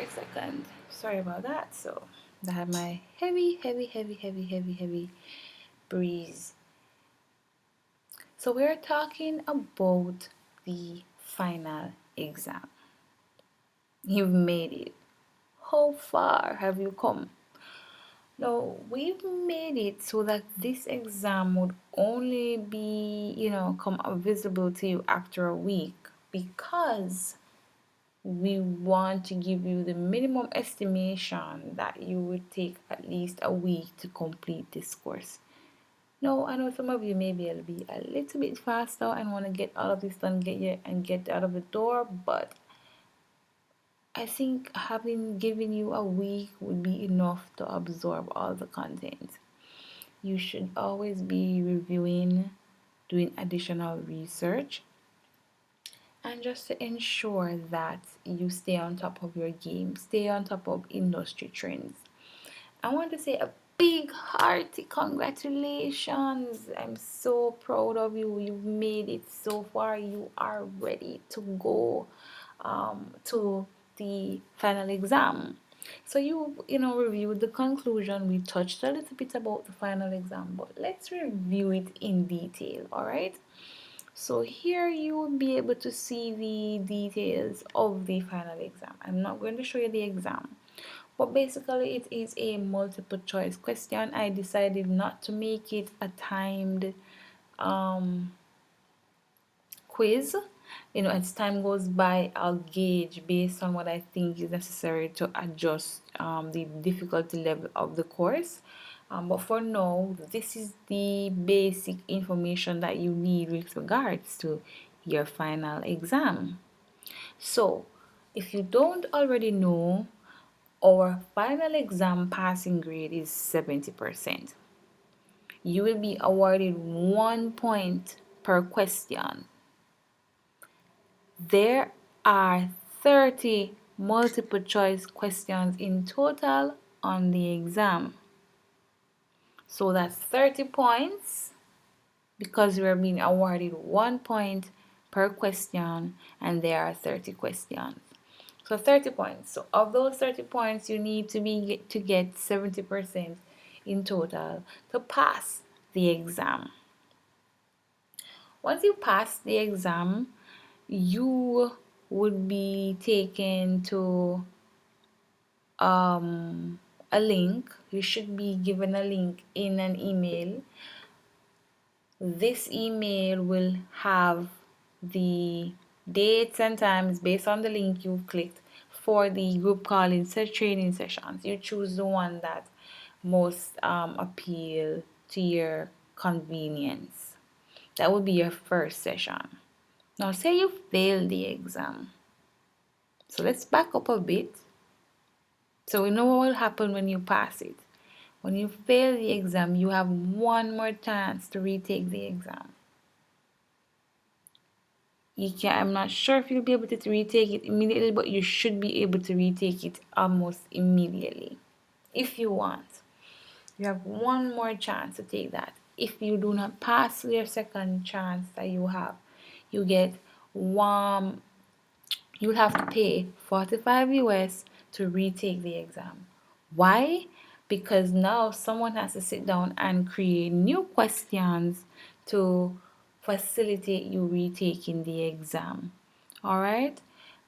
a second. Sorry about that. So I had my heavy breeze. So we're talking about the final exam. You've made it. How far have you come? No, we've made it so that this exam would only be, come visible to you after a week because we want to give you the minimum estimation that you would take at least a week to complete this course. No, I know some of you maybe it'll be a little bit faster and want to get all of this done, get out of the door, but I think having given you a week would be enough to absorb all the content. You should always be reviewing, doing additional research, and just to ensure that you stay on top of your game, stay on top of industry trends. I want to say a big hearty congratulations. I'm so proud of you. You've made it so far. You are ready to go to the final exam. So you reviewed the conclusion. We touched a little bit about the final exam, but let's review it in detail, all right? So here you will be able to see the details of the final exam. I'm not going to show you the exam, but basically it is a multiple choice question. I decided not to make it a timed um, quiz. As time goes by, I'll gauge based on what I think is necessary to adjust the difficulty level of the course. But for now, this is the basic information that you need with regards to your final exam. So, if you don't already know, our final exam passing grade is 70%. You will be awarded 1 point per question. There are 30 multiple choice questions in total on the exam. So that's 30 points because we are being awarded 1 point per question and there are 30 questions. So 30 points. So of those 30 points, you need to get 70% in total to pass the exam. Once you pass the exam, you would be taken to a link. You should be given a link in an email. This email will have the dates and times based on the link you've clicked for the group calling training sessions. You choose the one that most appeal to your convenience. That would be your first session. Now, say you failed the exam. So let's back up a bit. So we know what will happen when you pass it. When you fail the exam, you have one more chance to retake the exam. I'm not sure if you'll be able to retake it immediately, but you should be able to retake it almost immediately if you want. You have one more chance to take that. If you do not pass your second chance that you have, you get one. You'll have to pay 45 US to retake the exam. Why? Because now someone has to sit down and create new questions to facilitate you retaking the exam. All right?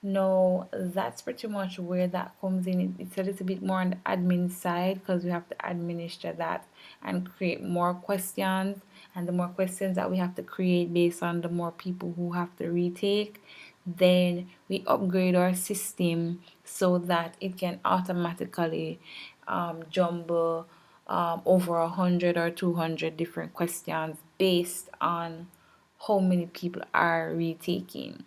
No, that's pretty much where that comes in. It's a little bit more on the admin side because we have to administer that and create more questions. And the more questions that we have to create based on the more people who have to retake, then we upgrade our system so that it can automatically jumble over 100 or 200 different questions based on how many people are retaking.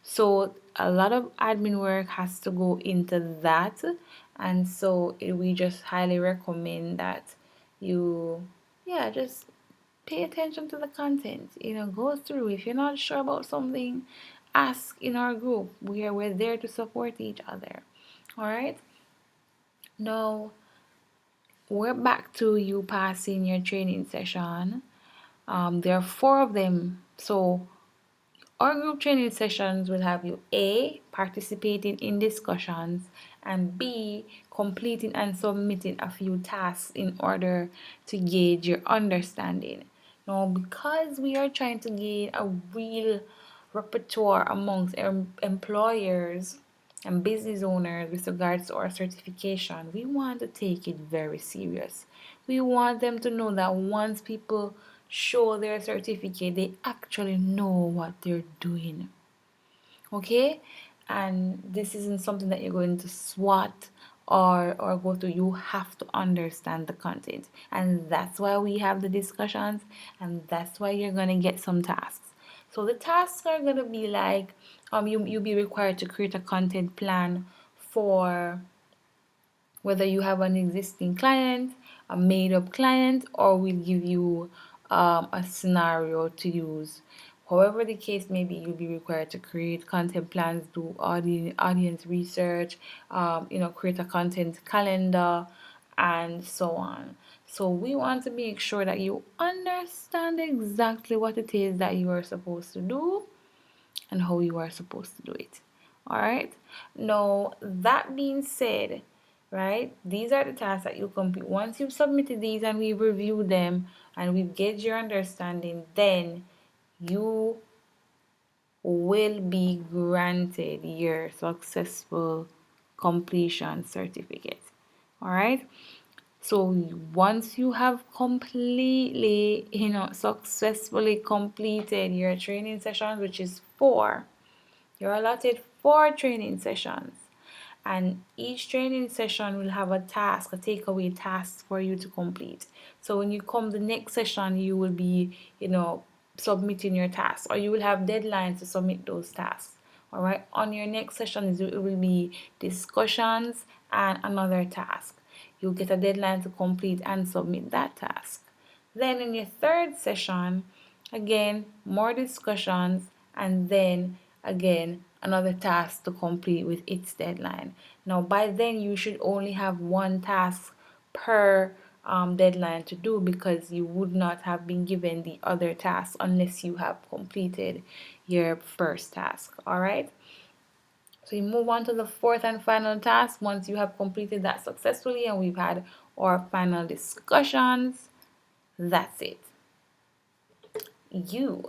So a lot of admin work has to go into that, and so we just highly recommend that you, yeah, just pay attention to the content. Go through. If you're not sure about something, ask in our group. We're there to support each other. All right. Now we're back to you passing your training session. There are four of them, so Our group training sessions will have you A, participating in discussions, and B, completing and submitting a few tasks in order to gauge your understanding. Now, because we are trying to gain a real repertoire amongst employers and business owners with regards to our certification, we want to take it very serious. We want them to know that once people show their certificate, they actually know what they're doing. Okay? And this isn't something that you're going to swat or go through. You have to understand the content. And that's why we have the discussions, and that's why you're gonna get some tasks. So the tasks are gonna be like you'll be required to create a content plan for whether you have an existing client, a made up client, or we'll give you a scenario to use. However, the case may be, you'll be required to create content plans, do audience research, create a content calendar, and so on. So, we want to make sure that you understand exactly what it is that you are supposed to do and how you are supposed to do it. All right. Now, that being said, right, these are the tasks that you complete. Once you've submitted these and we've reviewed them and we've gauged your understanding, then you will be granted your successful completion certificate. All right. So once you have completely, successfully completed your training sessions, which is four, you're allotted four training sessions, and each training session will have a task, a takeaway task for you to complete. So when you come the next session, you will be, submitting your tasks, or you will have deadlines to submit those tasks. All right. On your next session, it will be discussions and another task. You'll get a deadline to complete and submit that task. Then in your third session, again, more discussions, and then again, another task to complete with its deadline. Now, by then, you should only have one task per deadline to do, because you would not have been given the other task unless you have completed your first task. All right. So you move on to the fourth and final task once you have completed that successfully and we've had our final discussions. That's it. You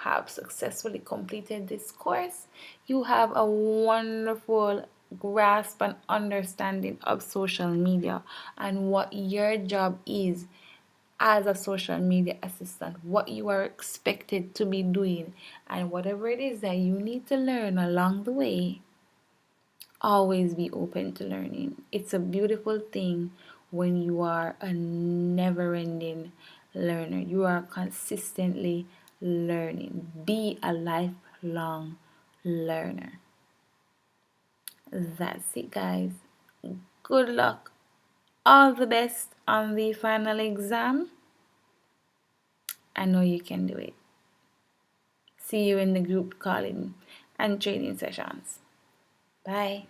have successfully completed this course. You have a wonderful grasp and understanding of social media and what your job is as a social media assistant, what you are expected to be doing, and whatever it is that you need to learn along the way. Always be open to learning. It's a beautiful thing when you are a never ending learner. You are consistently learning. Be a lifelong learner. That's it, guys. Good luck. All the best on the final exam. I know you can do it. See you in the group calling and training sessions. Bye.